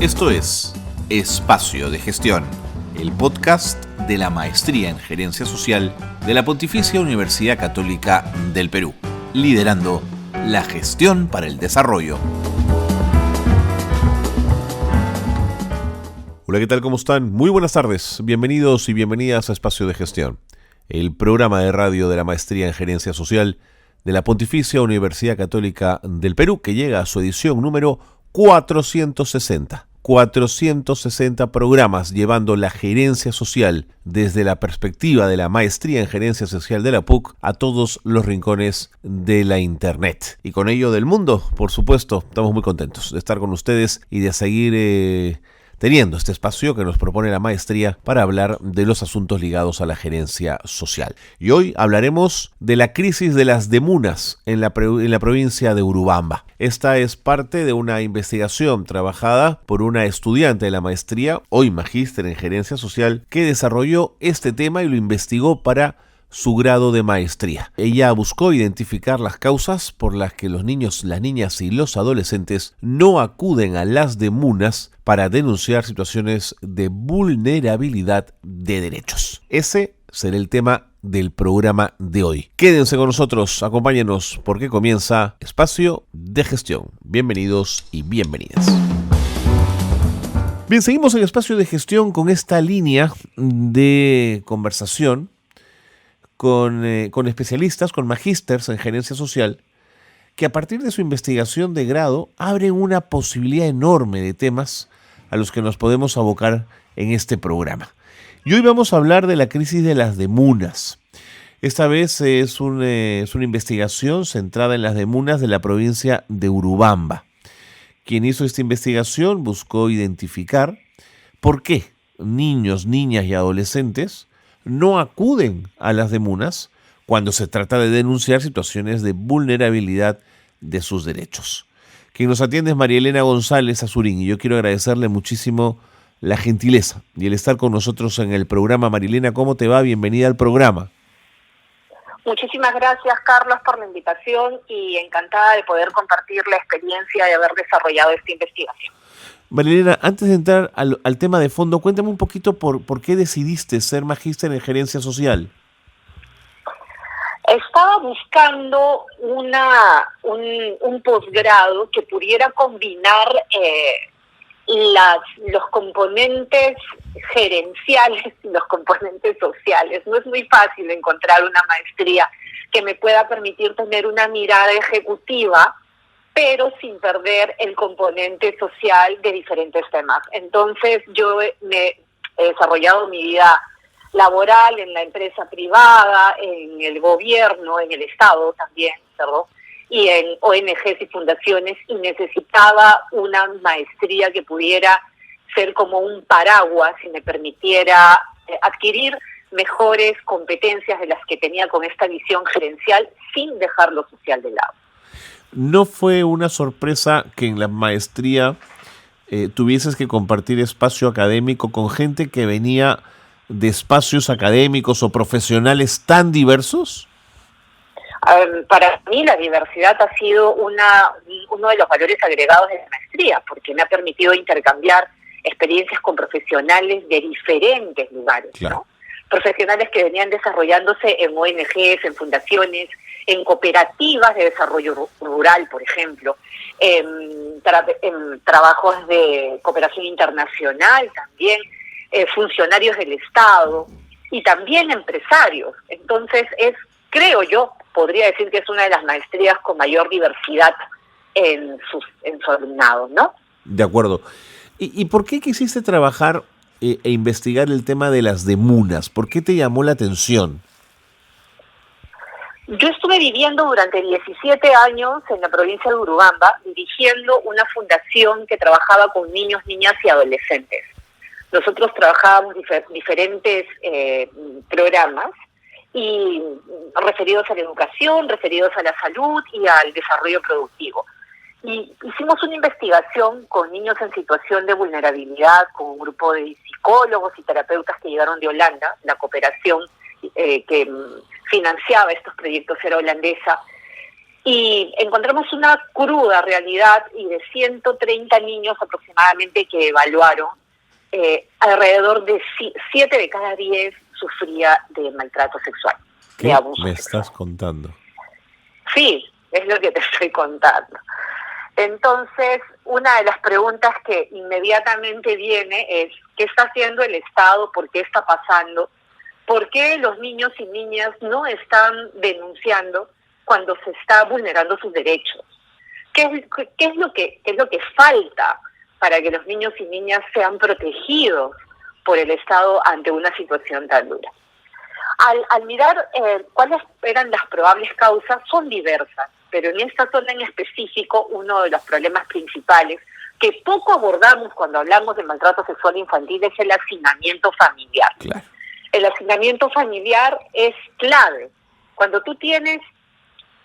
Esto es Espacio de Gestión, el podcast de la Maestría en Gerencia Social de la Pontificia Universidad Católica del Perú, liderando la gestión para el desarrollo. Hola, ¿qué tal? ¿Cómo están? Muy buenas tardes. Bienvenidos y bienvenidas a Espacio de Gestión, el programa de radio de la Maestría en Gerencia Social de la Pontificia Universidad Católica del Perú, que llega a su edición número 460. 460 programas llevando la gerencia social desde la perspectiva de la Maestría en Gerencia Social de la PUC a todos los rincones de la Internet. Y con ello del mundo, por supuesto. Estamos muy contentos de estar con ustedes y de seguir teniendo este espacio que nos propone la maestría para hablar de los asuntos ligados a la gerencia social. Y hoy hablaremos de la crisis de las demunas en la provincia de Urubamba. Esta es parte de una investigación trabajada por una estudiante de la maestría, hoy magíster en gerencia social, que desarrolló este tema y lo investigó para su grado de maestría. Ella buscó identificar las causas por las que los niños, las niñas y los adolescentes no acuden a las demunas para denunciar situaciones de vulnerabilidad de derechos. Ese será el tema del programa de hoy. Quédense con nosotros, acompáñenos porque comienza Espacio de Gestión. Bienvenidos y bienvenidas. Bien, seguimos en Espacio de Gestión con esta línea de conversación con especialistas, con magísters en gerencia social, que a partir de su investigación de grado abren una posibilidad enorme de temas a los que nos podemos abocar en este programa. Y hoy vamos a hablar de la crisis de las demunas. Esta vez es una investigación centrada en las demunas de la provincia de Urubamba. Quien hizo esta investigación buscó identificar por qué niños, niñas y adolescentes no acuden a las demunas cuando se trata de denunciar situaciones de vulnerabilidad de sus derechos. Quien nos atiende es María Elena González Azurín y yo quiero agradecerle muchísimo la gentileza y el estar con nosotros en el programa. María Elena, ¿cómo te va? Bienvenida al programa. Muchísimas gracias, Carlos, por la invitación y encantada de poder compartir la experiencia de haber desarrollado esta investigación. Marilena, antes de entrar al tema de fondo, cuéntame un poquito por qué decidiste ser magíster en gerencia social. Estaba buscando un posgrado que pudiera combinar los componentes gerenciales y los componentes sociales. No es muy fácil encontrar una maestría que me pueda permitir tener una mirada ejecutiva, pero sin perder el componente social de diferentes temas. Entonces, yo me he desarrollado mi vida laboral en la empresa privada, en el gobierno, en el Estado también, y en ONGs y fundaciones, y necesitaba una maestría que pudiera ser como un paraguas y me permitiera adquirir mejores competencias de las que tenía con esta visión gerencial sin dejar lo social de lado. ¿No fue una sorpresa que en la maestría tuvieses que compartir espacio académico con gente que venía de espacios académicos o profesionales tan diversos? Para mí la diversidad ha sido uno de los valores agregados de la maestría, porque me ha permitido intercambiar experiencias con profesionales de diferentes lugares, claro. ¿No? Profesionales que venían desarrollándose en ONGs, en fundaciones, en cooperativas de desarrollo rural, por ejemplo, en trabajos de cooperación internacional también, funcionarios del Estado y también empresarios. Entonces creo yo, podría decir que es una de las maestrías con mayor diversidad en su alumnado, ¿no? De acuerdo. ¿Y por qué quisiste trabajar e investigar el tema de las demunas? ¿Por qué te llamó la atención? Yo estuve viviendo durante 17 años en la provincia de Urubamba, dirigiendo una fundación que trabajaba con niños, niñas y adolescentes. Nosotros trabajábamos diferentes programas y referidos a la educación, referidos a la salud y al desarrollo productivo. Y hicimos una investigación con niños en situación de vulnerabilidad, con un grupo de psicólogos y terapeutas que llegaron de Holanda. La cooperación que financiaba estos proyectos era holandesa. y encontramos una cruda realidad, y de 130 niños aproximadamente que evaluaron, alrededor de 7 de cada 10 sufría de maltrato sexual, ¿Qué de abuso me sexual. estás contando? Sí, es lo que te estoy contando. Entonces, una de las preguntas que inmediatamente viene es: ¿qué está haciendo el Estado? ¿Por qué está pasando? ¿Por qué los niños y niñas no están denunciando cuando se está vulnerando sus derechos? ¿Qué es lo que falta para que los niños y niñas sean protegidos por el Estado ante una situación tan dura? Al mirar cuáles eran las probables causas, son diversas, pero en esta zona en específico, uno de los problemas principales que poco abordamos cuando hablamos de maltrato sexual infantil es el hacinamiento familiar. Claro. El hacinamiento familiar es clave. Cuando tú tienes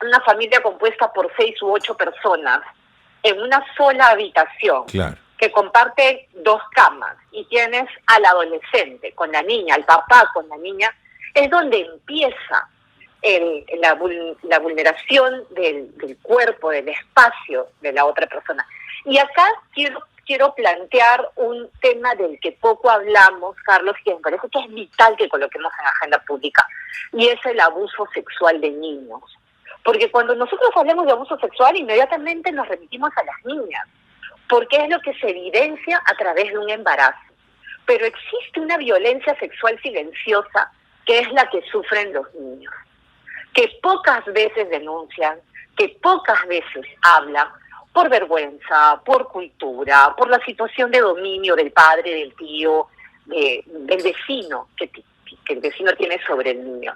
una familia compuesta por 6 u 8 personas en una sola habitación, Claro. que comparte 2 camas, y tienes al adolescente con la niña, al papá con la niña, es donde empieza la vulneración del cuerpo, del espacio de la otra persona. Y acá quiero plantear un tema del que poco hablamos, Carlos, que me parece que es vital que coloquemos en la agenda pública, y es el abuso sexual de niños. Porque cuando nosotros hablamos de abuso sexual, inmediatamente nos remitimos a las niñas, porque es lo que se evidencia a través de un embarazo. Pero existe una violencia sexual silenciosa, que es la que sufren los niños, que pocas veces denuncian, que pocas veces hablan, por vergüenza, por cultura, por la situación de dominio del padre, del tío, del vecino, que el vecino tiene sobre el niño.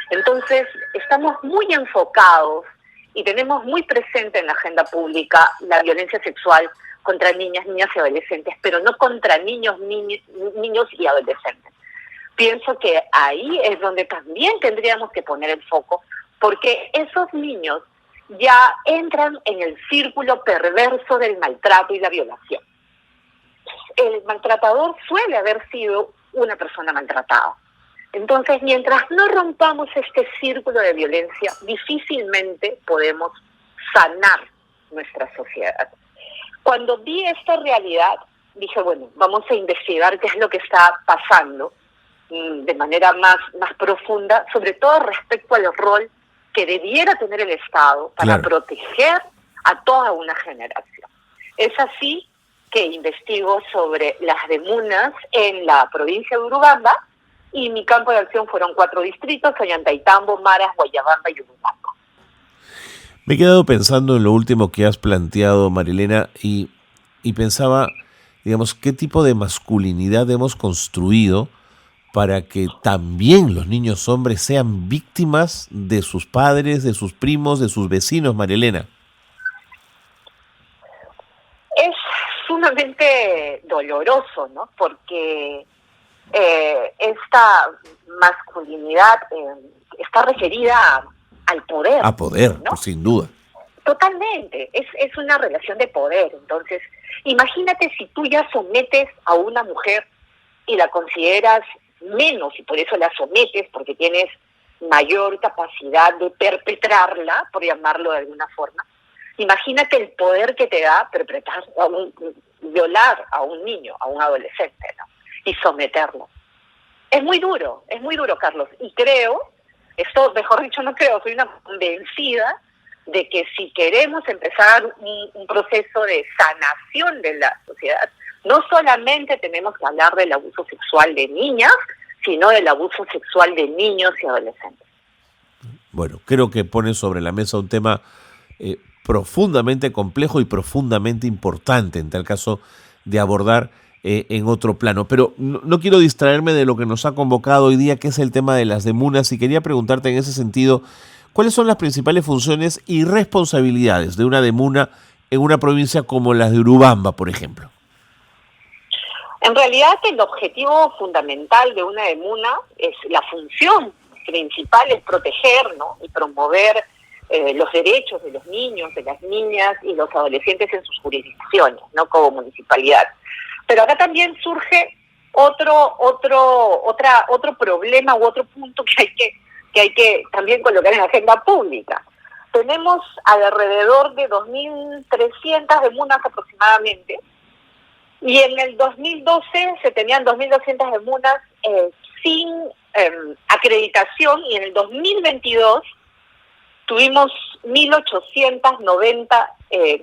Entonces, estamos muy enfocados y tenemos muy presente en la agenda pública la violencia sexual contra niñas y adolescentes, pero no contra niños y adolescentes. Pienso que ahí es donde también tendríamos que poner el foco, porque esos niños ya entran en el círculo perverso del maltrato y la violación. El maltratador suele haber sido una persona maltratada. Entonces, mientras no rompamos este círculo de violencia, difícilmente podemos sanar nuestra sociedad. Cuando vi esta realidad, dije, bueno, vamos a investigar qué es lo que está pasando de manera más profunda, sobre todo respecto al rol que debiera tener el Estado para proteger a toda una generación. Es así que investigo sobre las demunas en la provincia de Urubamba, y mi campo de acción fueron 4 distritos: Ollantaytambo, Maras, Guayabamba y Urubamba. Me he quedado pensando en lo último que has planteado, Marilena, y pensaba, digamos, qué tipo de masculinidad hemos construido para que también los niños hombres sean víctimas de sus padres, de sus primos, de sus vecinos, Marilena. Es sumamente doloroso, ¿no? Porque esta masculinidad está referida al poder. A poder, ¿no? Pues sin duda. Totalmente, es una relación de poder. Entonces, imagínate si tú ya sometes a una mujer y la consideras menos, y por eso la sometes, porque tienes mayor capacidad de perpetrarla, por llamarlo de alguna forma. Imagínate el poder que te da violar a un niño, a un adolescente, ¿no? Y someterlo. Es muy duro, Carlos. Y creo, soy una convencida de que si queremos empezar un proceso de sanación de la sociedad, no solamente tenemos que hablar del abuso sexual de niñas, sino del abuso sexual de niños y adolescentes. Bueno, creo que pone sobre la mesa un tema profundamente complejo y profundamente importante, en tal caso de abordar en otro plano. Pero no quiero distraerme de lo que nos ha convocado hoy día, que es el tema de las demunas, y quería preguntarte en ese sentido, ¿cuáles son las principales funciones y responsabilidades de una demuna en una provincia como la de Urubamba, por ejemplo? En realidad, el objetivo fundamental de una demuna es la función principal, es proteger, ¿no? Y promover los derechos de los niños, de las niñas y los adolescentes en sus jurisdicciones, ¿no? Como municipalidad. Pero acá también surge otro problema u otro punto que hay que también colocar en la agenda pública. tenemos alrededor de 2.300 demunas aproximadamente, y en el 2012 se tenían 2.200 demunas sin acreditación, y en el 2022 tuvimos 1.890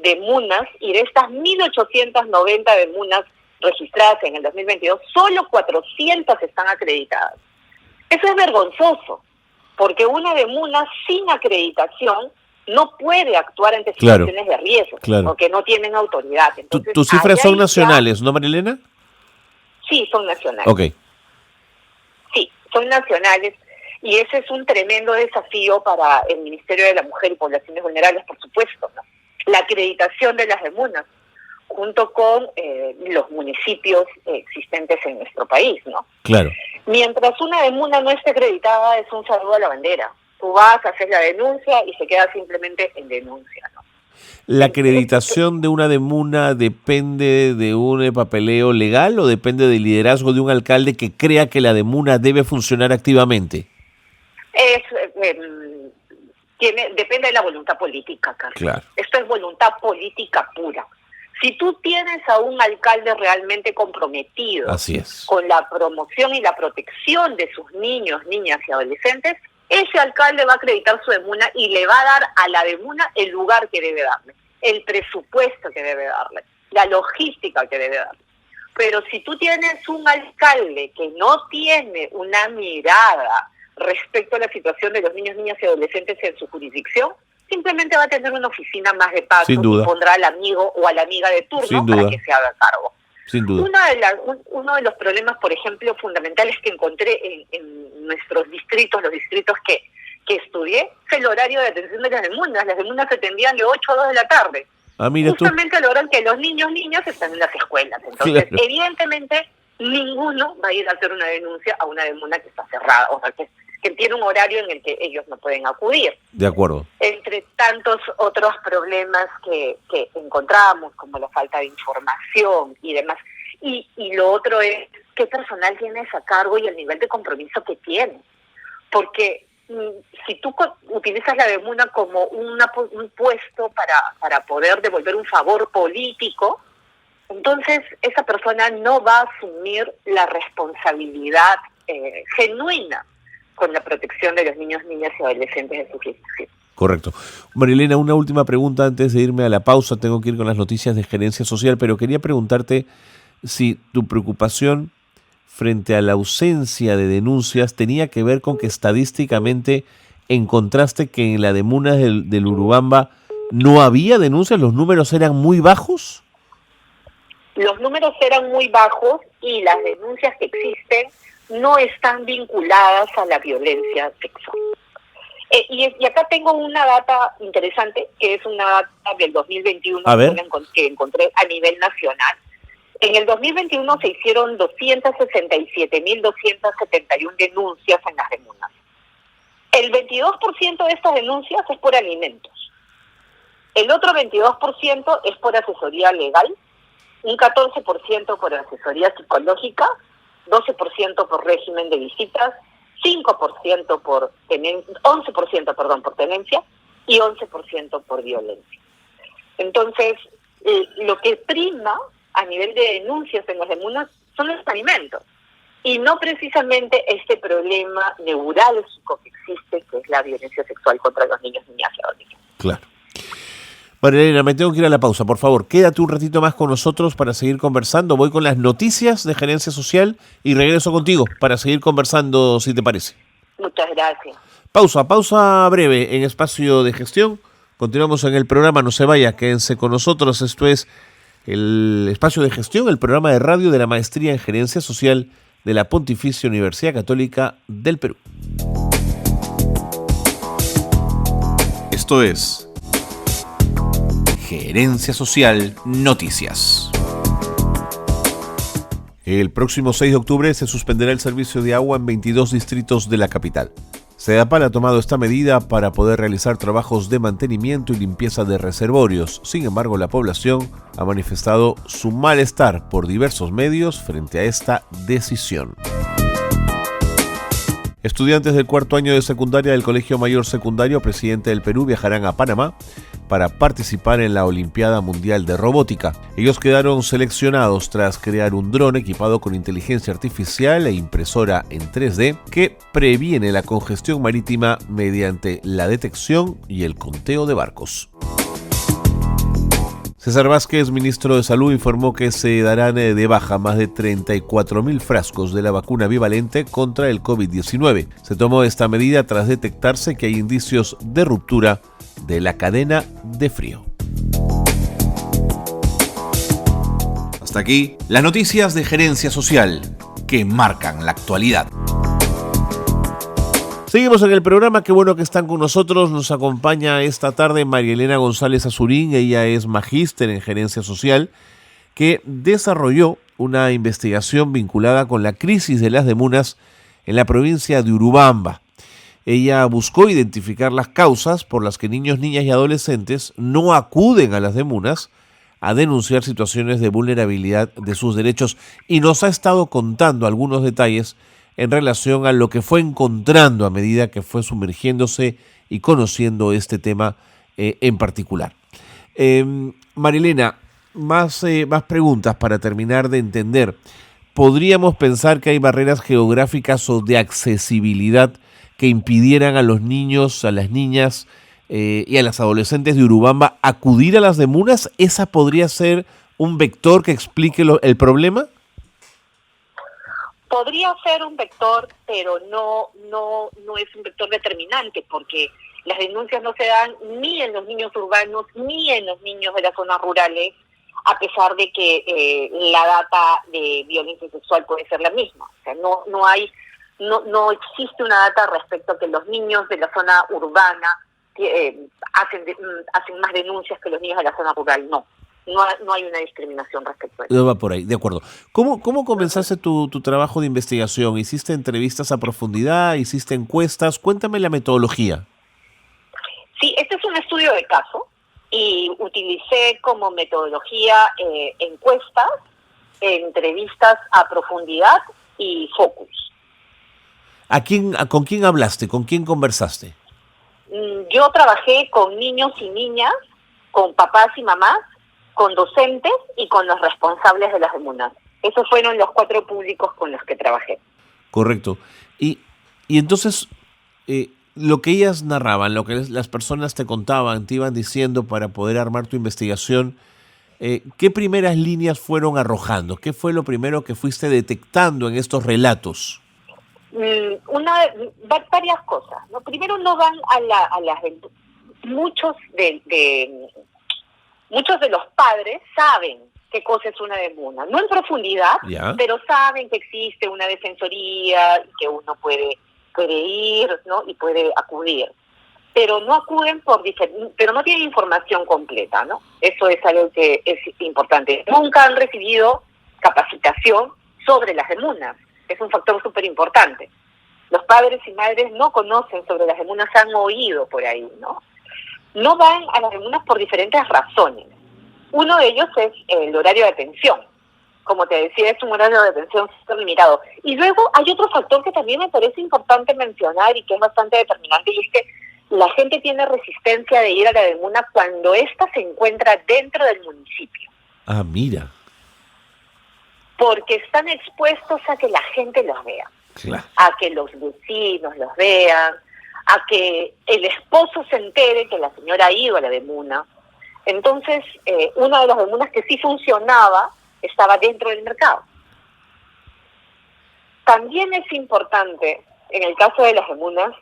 demunas, y de estas 1.890 demunas registradas en el 2022, solo 400 están acreditadas. Eso es vergonzoso, porque una demuna sin acreditación no puede actuar ante situaciones de riesgo, porque no tienen autoridad. Entonces, ¿Tus cifras son nacionales, no, Marilena? Sí, son nacionales. Ok. Sí, son nacionales, y ese es un tremendo desafío para el Ministerio de la Mujer y Poblaciones Vulnerables, por supuesto, ¿no? La acreditación de las demunas, junto con los municipios existentes en nuestro país, ¿no? Claro. Mientras una demuna no esté acreditada, es un saludo a la bandera. Tú vas, haces la denuncia y se queda simplemente en denuncia, ¿no? ¿La acreditación de una demuna depende de un papeleo legal o depende del liderazgo de un alcalde que crea que la demuna debe funcionar activamente? Depende de la voluntad política, Carlos. Claro. Esto es voluntad política pura. Si tú tienes a un alcalde realmente comprometido con la promoción y la protección de sus niños, niñas y adolescentes, ese alcalde va a acreditar su demuna y le va a dar a la demuna el lugar que debe darle, el presupuesto que debe darle, la logística que debe darle. Pero si tú tienes un alcalde que no tiene una mirada respecto a la situación de los niños, niñas y adolescentes en su jurisdicción, simplemente va a tener una oficina más de paso y pondrá al amigo o a la amiga de turno para que se haga cargo. Sin duda. Uno de los problemas, por ejemplo, fundamentales que encontré en nuestros distritos, los distritos que estudié, es el horario de atención de las demunas. Las demunas se atendían de 8 a 2 de la tarde. Justamente logran que los niñas están en las escuelas. Entonces, evidentemente, ninguno va a ir a hacer una denuncia a una demuna que está cerrada, o sea, que tiene un horario en el que ellos no pueden acudir. De acuerdo. Entre tantos otros problemas que encontramos, como la falta de información y demás. Y lo otro es qué personal tienes a cargo y el nivel de compromiso que tiene. Porque si tú utilizas la demuna como un puesto para poder devolver un favor político, entonces esa persona no va a asumir la responsabilidad genuina con la protección de los niños, niñas y adolescentes de su jurisdicción. Correcto. Marilena, una última pregunta antes de irme a la pausa. Tengo que ir con las noticias de Gerencia Social, pero quería preguntarte si tu preocupación frente a la ausencia de denuncias tenía que ver con que estadísticamente encontraste que en la demuna del Urubamba no había denuncias, los números eran muy bajos. Los números eran muy bajos y las denuncias que existen no están vinculadas a la violencia sexual. Y acá tengo una data interesante, que es una data del 2021 que encontré a nivel nacional. En el 2021 se hicieron 267.271 denuncias en las demunas. El 22% de estas denuncias es por alimentos. El otro 22% es por asesoría legal, un 14% por asesoría psicológica, 12% por régimen de visitas, 5% por 11% por tenencia y 11% por violencia. Entonces, lo que prima a nivel de denuncias en las demunas son los alimentos y no precisamente este problema neurálgico que existe, que es la violencia sexual contra los niños, niñas y adolescentes. Claro. Marilena, me tengo que ir a la pausa, por favor, quédate un ratito más con nosotros para seguir conversando. Voy con las noticias de Gerencia Social y regreso contigo para seguir conversando, si te parece. Muchas gracias. Pausa breve en Espacio de Gestión. Continuamos en el programa, no se vaya, quédense con nosotros. Esto es el Espacio de Gestión, el programa de radio de la Maestría en Gerencia Social de la Pontificia Universidad Católica del Perú. Esto es Gerencia Social Noticias. El próximo 6 de octubre se suspenderá el servicio de agua en 22 distritos de la capital. Sedapal ha tomado esta medida para poder realizar trabajos de mantenimiento y limpieza de reservorios. Sin embargo, la población ha manifestado su malestar por diversos medios frente a esta decisión. Estudiantes del cuarto año de secundaria del Colegio Mayor Secundario Presidente del Perú viajarán a Panamá para participar en la Olimpiada Mundial de Robótica. Ellos quedaron seleccionados tras crear un dron equipado con inteligencia artificial e impresora en 3D que previene la congestión marítima mediante la detección y el conteo de barcos. César Vázquez, ministro de Salud, informó que se darán de baja más de 34.000 frascos de la vacuna bivalente contra el COVID-19. Se tomó esta medida tras detectarse que hay indicios de ruptura de la cadena de frío. Hasta aquí las noticias de Gerencia Social que marcan la actualidad. Seguimos en el programa, qué bueno que están con nosotros. Nos acompaña esta tarde María Elena González Azurín, ella es magíster en Gerencia Social, que desarrolló una investigación vinculada con la crisis de las demunas en la provincia de Urubamba. Ella buscó identificar las causas por las que niños, niñas y adolescentes no acuden a las demunas a denunciar situaciones de vulnerabilidad de sus derechos y nos ha estado contando algunos detalles en relación a lo que fue encontrando a medida que fue sumergiéndose y conociendo este tema en particular. Marilena, más preguntas para terminar de entender. ¿Podríamos pensar que hay barreras geográficas o de accesibilidad que impidieran a los niños, a las niñas y a las adolescentes de Urubamba acudir a las demunas? ¿Esa podría ser un vector que explique el problema? Podría ser un vector, pero no es un vector determinante, porque las denuncias no se dan ni en los niños urbanos ni en los niños de las zonas rurales, a pesar de que la data de violencia sexual puede ser la misma. O sea, no existe una data respecto a que los niños de la zona urbana hacen más denuncias que los niños de la zona rural. No hay una discriminación respecto a eso. No va por ahí, de acuerdo. ¿Cómo comenzaste tu trabajo de investigación? ¿Hiciste entrevistas a profundidad? ¿Hiciste encuestas? Cuéntame la metodología. Sí, este es un estudio de caso y utilicé como metodología encuestas, entrevistas a profundidad y focus. ¿Con quién hablaste? ¿Con quién conversaste? Yo trabajé con niños y niñas, con papás y mamás, con docentes y con los responsables de las demunas. Esos fueron los 4 públicos con los que trabajé. Correcto. Y entonces, lo que ellas narraban, lo que las personas te contaban, te iban diciendo para poder armar tu investigación, ¿qué primeras líneas fueron arrojando? ¿Qué fue lo primero que fuiste detectando en estos relatos? Varias cosas, ¿no? Primero, no van a las... Muchos de los padres saben qué cosa es una demuna, no en profundidad, pero saben que existe una defensoría, que uno puede ir, ¿no? Y puede acudir, pero no acuden pero no tienen información completa, ¿no? Eso es algo que es importante. Nunca han recibido capacitación sobre las demunas, es un factor súper importante. Los padres y madres no conocen sobre las demunas, han oído por ahí, ¿no? No van a las demunas por diferentes razones. Uno de ellos es el horario de atención. Como te decía, es un horario de atención súper limitado. Y luego hay otro factor que también me parece importante mencionar y que es bastante determinante, y es que la gente tiene resistencia de ir a la demuna cuando ésta se encuentra dentro del municipio. Ah, mira. Porque están expuestos a que la gente los vea. Claro. A que los vecinos los vean, a que el esposo se entere que la señora ha ido a la demuna. Entonces, una de las demunas que sí funcionaba estaba dentro del mercado. También es importante, en el caso de las demunas,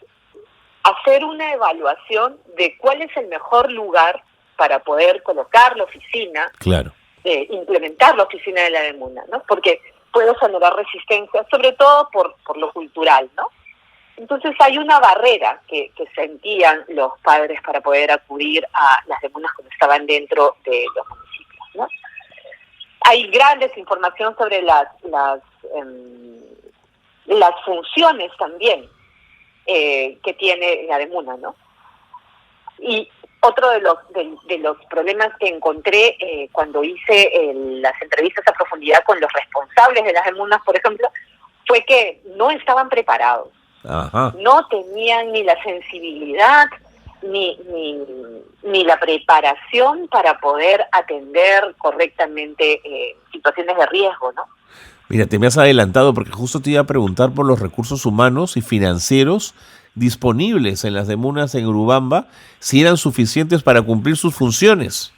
hacer una evaluación de cuál es el mejor lugar para poder colocar la oficina, claro, implementar la oficina de la demuna, ¿no? Porque puede generar resistencia, sobre todo por lo cultural, ¿no? Entonces hay una barrera que sentían los padres para poder acudir a las demunas cuando estaban dentro de los municipios, ¿no? Hay gran desinformación sobre las funciones también que tiene la demuna, ¿no? Y otro de los problemas que encontré cuando hice las entrevistas a profundidad con los responsables de las demunas, por ejemplo, fue que no estaban preparados. Ajá. No tenían ni la sensibilidad ni la preparación para poder atender correctamente situaciones de riesgo, ¿no? Mira, te me has adelantado porque justo te iba a preguntar por los recursos humanos y financieros disponibles en las demunas en Urubamba, si eran suficientes para cumplir sus funciones.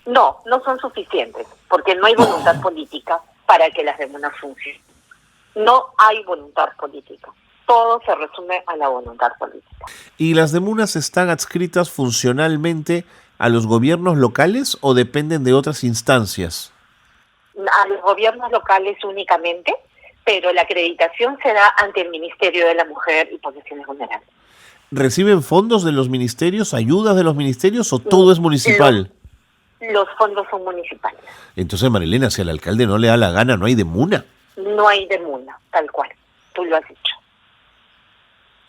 No, no son suficientes, porque no hay voluntad política para que las demunas funcionen. No hay voluntad política. Todo se resume a la voluntad política. ¿Y las demunas están adscritas funcionalmente a los gobiernos locales o dependen de otras instancias? A los gobiernos locales únicamente, pero la acreditación se da ante el Ministerio de la Mujer y Poblaciones Vulnerables. ¿Reciben fondos de los ministerios, ayudas de los ministerios o todo es municipal? Los fondos son municipales. Entonces, Marilena, si al alcalde no le da la gana, no hay demuna. No hay demuna, tal cual. Tú lo has dicho.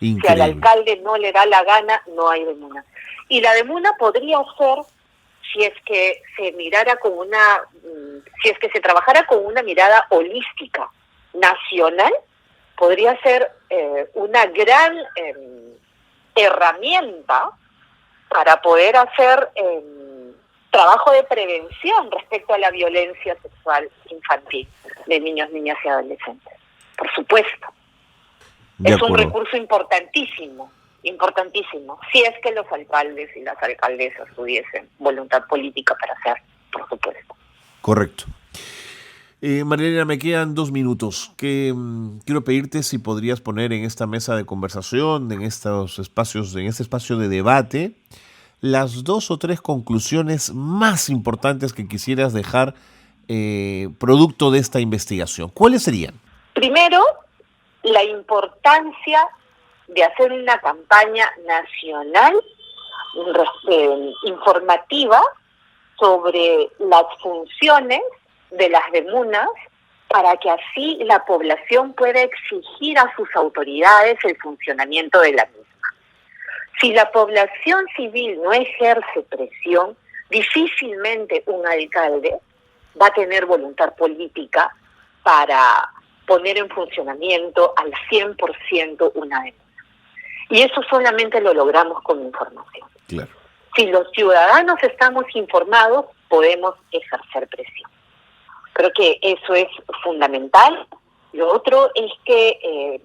Increíble. Si al alcalde no le da la gana, no hay demuna. Y la demuna podría ser, si es que se trabajara con una mirada holística, nacional, podría ser una gran herramienta para poder hacer trabajo de prevención respecto a la violencia sexual infantil de niños, niñas y adolescentes. Por supuesto. Es un recurso importantísimo, si es que los alcaldes y las alcaldesas tuviesen voluntad política para hacer, por supuesto. Correcto. Marilena, me quedan 2 minutos. Quiero pedirte si podrías poner en esta mesa de conversación, en este espacio de debate, las 2 o 3 conclusiones más importantes que quisieras dejar producto de esta investigación. ¿Cuáles serían? Primero, la importancia de hacer una campaña nacional informativa sobre las funciones de las demunas para que así la población pueda exigir a sus autoridades el funcionamiento de la misma. Si la población civil no ejerce presión, difícilmente un alcalde va a tener voluntad política para poner en funcionamiento al 100% una demanda. Y eso solamente lo logramos con información. Claro. Si los ciudadanos estamos informados, podemos ejercer presión. Creo que eso es fundamental. Lo otro es que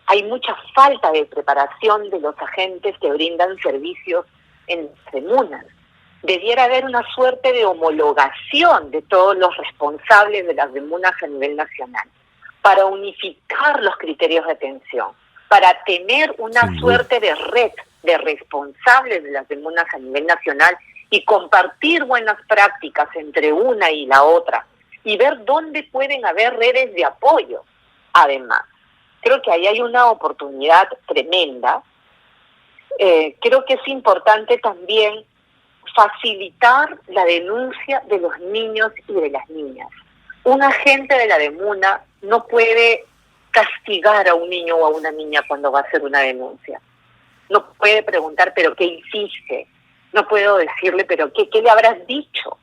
hay mucha falta de preparación de los agentes que brindan servicios en las demunas. Debiera haber una suerte de homologación de todos los responsables de las demunas a nivel nacional, para unificar los criterios de atención, para tener una suerte de red de responsables de las demunas a nivel nacional y compartir buenas prácticas entre una y la otra y ver dónde pueden haber redes de apoyo. Además, creo que ahí hay una oportunidad tremenda. Creo que es importante también facilitar la denuncia de los niños y de las niñas. Un agente de la demuna no puede castigar a un niño o a una niña cuando va a hacer una denuncia. No puede preguntar, ¿pero qué hiciste? No puedo decirle, ¿pero qué le habrás dicho?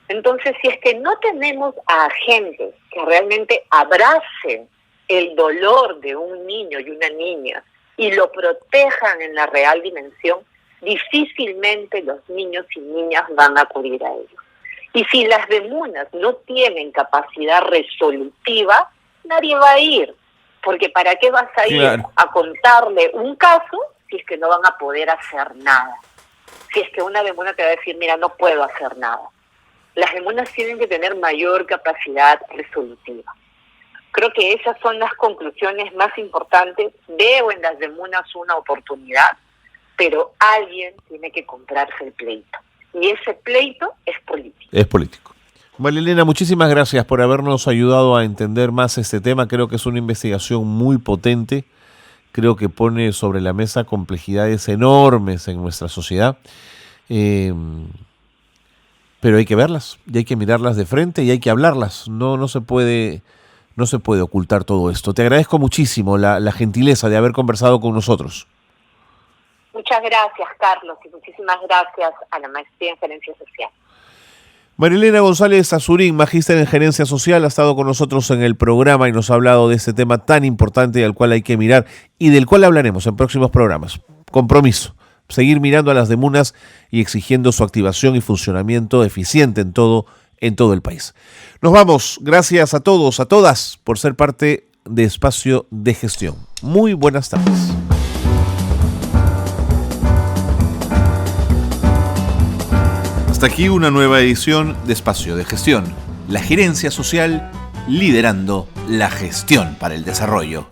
Entonces, si es que no tenemos a agentes que realmente abracen el dolor de un niño y una niña y lo protejan en la real dimensión, difícilmente los niños y niñas van a acudir a ellos. Y si las demunas no tienen capacidad resolutiva, nadie va a ir. Porque ¿para qué vas a ir a contarle un caso si es que no van a poder hacer nada? Si es que una demuna te va a decir, mira, no puedo hacer nada. Las demunas tienen que tener mayor capacidad resolutiva. Creo que esas son las conclusiones más importantes. Veo en las demunas una oportunidad, pero alguien tiene que comprarse el pleito. Y ese pleito es político. Es político. Marilena, muchísimas gracias por habernos ayudado a entender más este tema. Creo que es una investigación muy potente. Creo que pone sobre la mesa complejidades enormes en nuestra sociedad. Pero hay que verlas y hay que mirarlas de frente y hay que hablarlas. No se puede ocultar todo esto. Te agradezco muchísimo la gentileza de haber conversado con nosotros. Muchas gracias, Carlos, y muchísimas gracias a la Maestría en Gerencia Social. Marilena González Azurín, magíster en gerencia social, ha estado con nosotros en el programa y nos ha hablado de este tema tan importante al cual hay que mirar y del cual hablaremos en próximos programas. Compromiso, seguir mirando a las DEMUNAS y exigiendo su activación y funcionamiento eficiente en todo el país. Nos vamos. Gracias a todos, a todas, por ser parte de Espacio de Gestión. Muy buenas tardes. Hasta aquí una nueva edición de Espacio de Gestión. La gerencia social liderando la gestión para el desarrollo.